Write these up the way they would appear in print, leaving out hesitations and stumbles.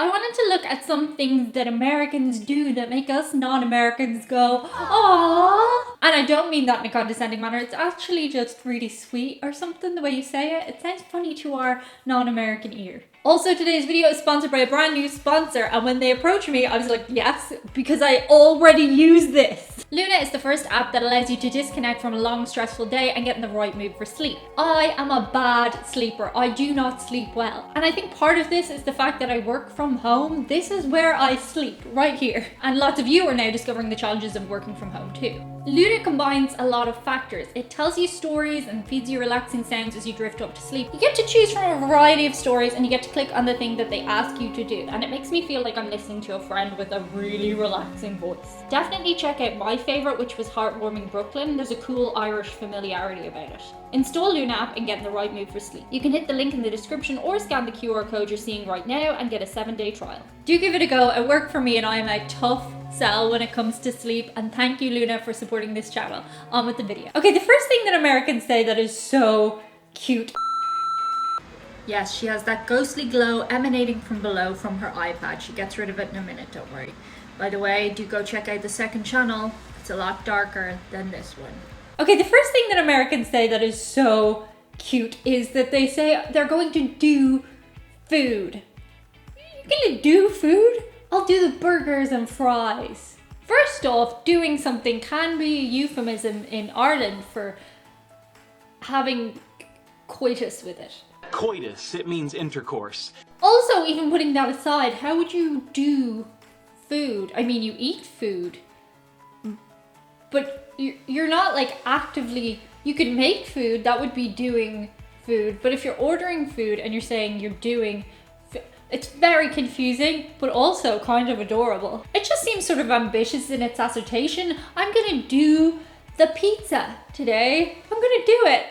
I wanted to look at some things that Americans do that make us non-Americans go, aww. And I don't mean that in a condescending manner. It's actually just really sweet or something, the way you say it. It sounds funny to our non-American ear. Also, today's video is sponsored by a brand new sponsor, and when they approached me, I was like, yes, because I already use this. Luna is the first app that allows you to disconnect from a long, stressful day and get in the right mood for sleep. I am a bad sleeper. I do not sleep well. And I think part of this is the fact that I work from home. This is where I sleep, right here. And lots of you are now discovering the challenges of working from home too. Luna combines a lot of factors. It tells you stories and feeds you relaxing sounds as you drift off to sleep. You get to choose from a variety of stories and you get to click on the thing that they ask you to do. And it makes me feel like I'm listening to a friend with a really relaxing voice. Definitely check out my favorite, which was Heartwarming Brooklyn. There's a cool Irish familiarity about it. Install Luna app and get in the right mood for sleep. You can hit the link in the description or scan the QR code you're seeing right now and get a 7-day trial. Do give it a go. It worked for me and I am a tough sell when it comes to sleep, and thank you, Luna, for supporting this channel. On with the video. Okay, the first thing that Americans say that is so cute. Yes, she has that ghostly glow emanating from below from her iPad. She gets rid of it in a minute, don't worry. By the way, do go check out the second channel. It's a lot darker than this one. Okay, the first thing that Americans say that is so cute is that they say they're going to do food. You're gonna do food? I'll do the burgers and fries. First off, doing something can be a euphemism in Ireland for having coitus with it. Coitus, it means intercourse. Also, even putting that aside, how would you do food? I mean, you eat food, but you're not like actively, you could make food, that would be doing food. But if you're ordering food and you're saying you're doing it's very confusing, but also kind of adorable. It just seems sort of ambitious in its assertion. I'm gonna do the pizza today. I'm gonna do it.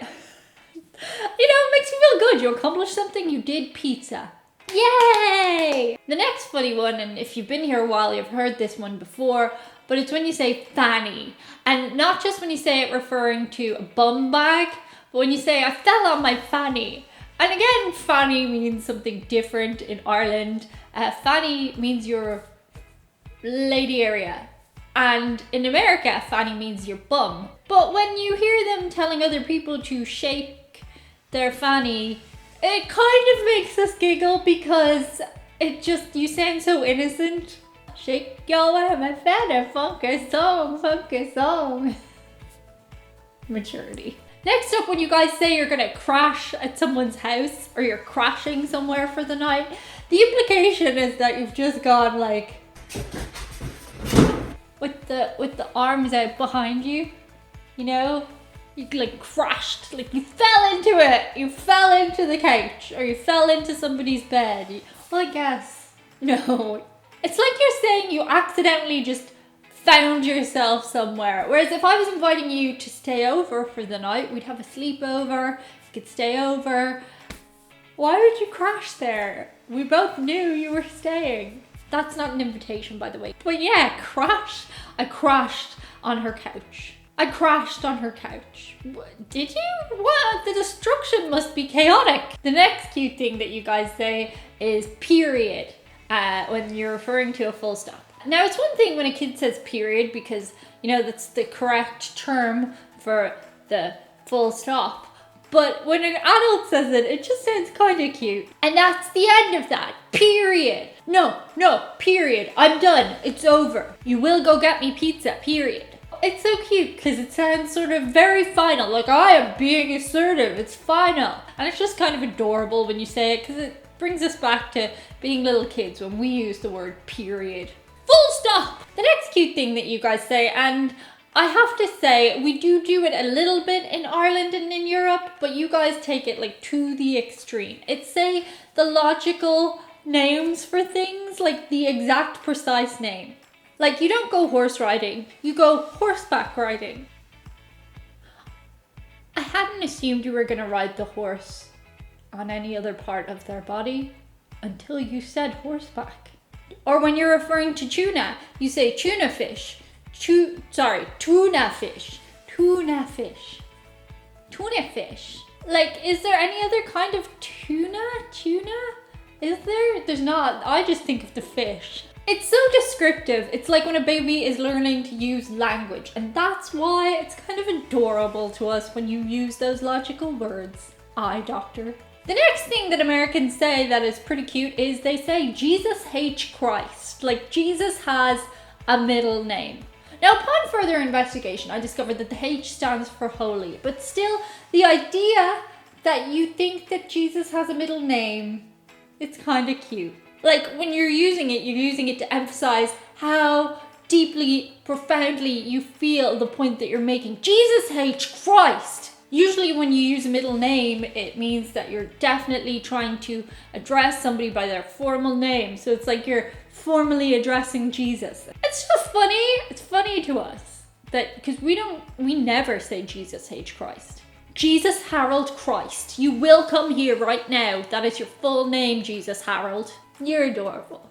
You know, it makes you feel good. You accomplished something, you did pizza. Yay! The next funny one, and if you've been here a while, you've heard this one before, but it's when you say fanny. And not just when you say it referring to a bum bag, but when you say, I fell on my fanny. And again, fanny means something different in Ireland. Fanny means your lady area. And in America, fanny means your bum. But when you hear them telling other people to shake their fanny, it kind of makes us giggle because it just, you sound so innocent. Shake your my fanny, funk a song. Maturity. Next up, when you guys say you're gonna crash at someone's house or you're crashing somewhere for the night, the implication is that you've just gone like with the arms out behind you, you know? You like crashed, like you fell into it, you fell into the couch or you fell into somebody's bed. Well, I guess, no. It's like you're saying you accidentally just found yourself somewhere. Whereas if I was inviting you to stay over for the night, we'd have a sleepover, you could stay over. Why would you crash there? We both knew you were staying. That's not an invitation, by the way. But yeah, crash. I crashed on her couch. I crashed on her couch. Did you? What? The destruction must be chaotic. The next cute thing that you guys say is period when you're referring to a full stop. Now, it's one thing when a kid says period because, you know, that's the correct term for the full stop. But when an adult says it, it just sounds kind of cute. And that's the end of that. Period. No, period. I'm done. It's over. You will go get me pizza, period. It's so cute because it sounds sort of very final. Like, I am being assertive. It's final. And it's just kind of adorable when you say it because it brings us back to being little kids when we use the word period. Full stop! The next cute thing that you guys say, and I have to say, we do it a little bit in Ireland and in Europe, but you guys take it like to the extreme. It's say the logical names for things, like the exact precise name. Like you don't go horse riding, you go horseback riding. I hadn't assumed you were gonna ride the horse on any other part of their body until you said horseback. Or when you're referring to tuna, you say tuna fish. Tuna fish. Tuna fish. Tuna fish. Like, is there any other kind of tuna? Tuna? Is there? There's not. I just think of the fish. It's so descriptive. It's like when a baby is learning to use language, and that's why it's kind of adorable to us when you use those logical words. Eye doctor. The next thing that Americans say that is pretty cute is they say Jesus H. Christ. Like Jesus has a middle name. Now, upon further investigation, I discovered that the H stands for holy, but still, the idea that you think that Jesus has a middle name, it's kind of cute. Like, when you're using it to emphasize how deeply, profoundly you feel the point that you're making. Jesus H. Christ! Usually when you use a middle name, it means that you're definitely trying to address somebody by their formal name. So it's like you're formally addressing Jesus. It's just funny. It's funny to us that, because we never say Jesus H. Christ. Jesus Harold Christ. You will come here right now. That is your full name, Jesus Harold. You're adorable.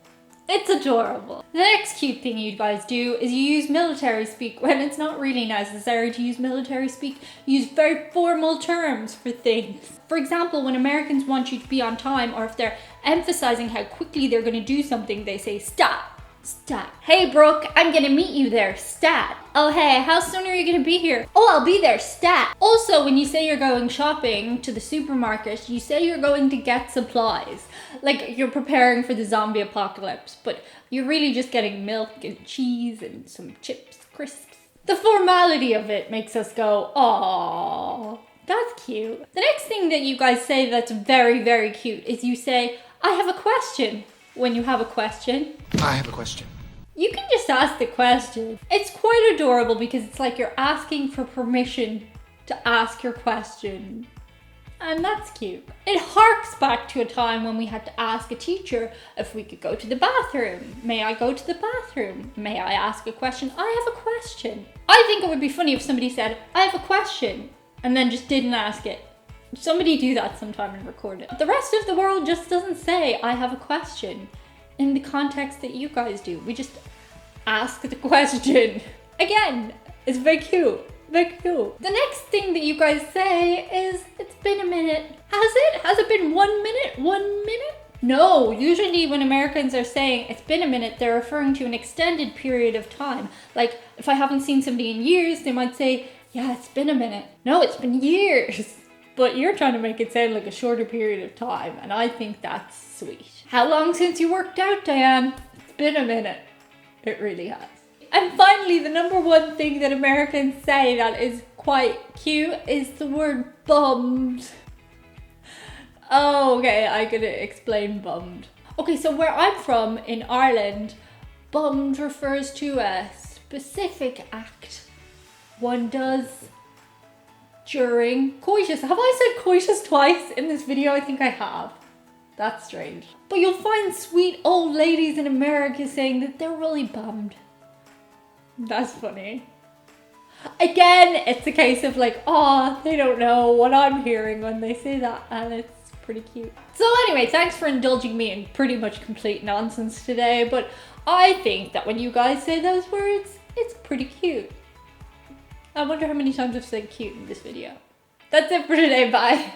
It's adorable. The next cute thing you guys do is you use military speak when it's not really necessary to use military speak. You use very formal terms for things. For example, when Americans want you to be on time, or if they're emphasizing how quickly they're going to do something, they say stat. Stat. Hey Brooke, I'm gonna meet you there, stat. Oh hey, how soon are you gonna be here? Oh, I'll be there, stat. Also, when you say you're going shopping to the supermarket, you say you're going to get supplies. Like you're preparing for the zombie apocalypse, but you're really just getting milk and cheese and some chips, crisps. The formality of it makes us go, aww, that's cute. The next thing that you guys say that's very, very cute is you say, I have a question. When you have a question. I have a question. You can just ask the question. It's quite adorable because it's like you're asking for permission to ask your question. And that's cute. It harks back to a time when we had to ask a teacher if we could go to the bathroom. May I go to the bathroom? May I ask a question? I have a question. I think it would be funny if somebody said, I have a question, and then just didn't ask it. Somebody do that sometime and record it. The rest of the world just doesn't say, I have a question, in the context that you guys do. We just ask the question. Again, it's very cute. Very cute. The next thing that you guys say is, it's been a minute. Has it? Has it been 1 minute? 1 minute? No, usually when Americans are saying it's been a minute, they're referring to an extended period of time. Like, if I haven't seen somebody in years, they might say, yeah, it's been a minute. No, it's been years. But you're trying to make it sound like a shorter period of time, and I think that's sweet. How long since you worked out, Diane? It's been a minute. It really has. And finally, the number one thing that Americans say that is quite cute is the word bummed. Oh, okay, I'm gonna explain bummed. Okay, so where I'm from in Ireland, bummed refers to a specific act one does during coitus. Have I said coitus twice in this video? I think I have. That's strange. But you'll find sweet old ladies in America saying that they're really bummed. That's funny. Again, it's a case of like, oh, they don't know what I'm hearing when they say that, and it's pretty cute. So anyway, thanks for indulging me in pretty much complete nonsense today, but I think that when you guys say those words, it's pretty cute. I wonder how many times I've said cute in this video. That's it for today, bye.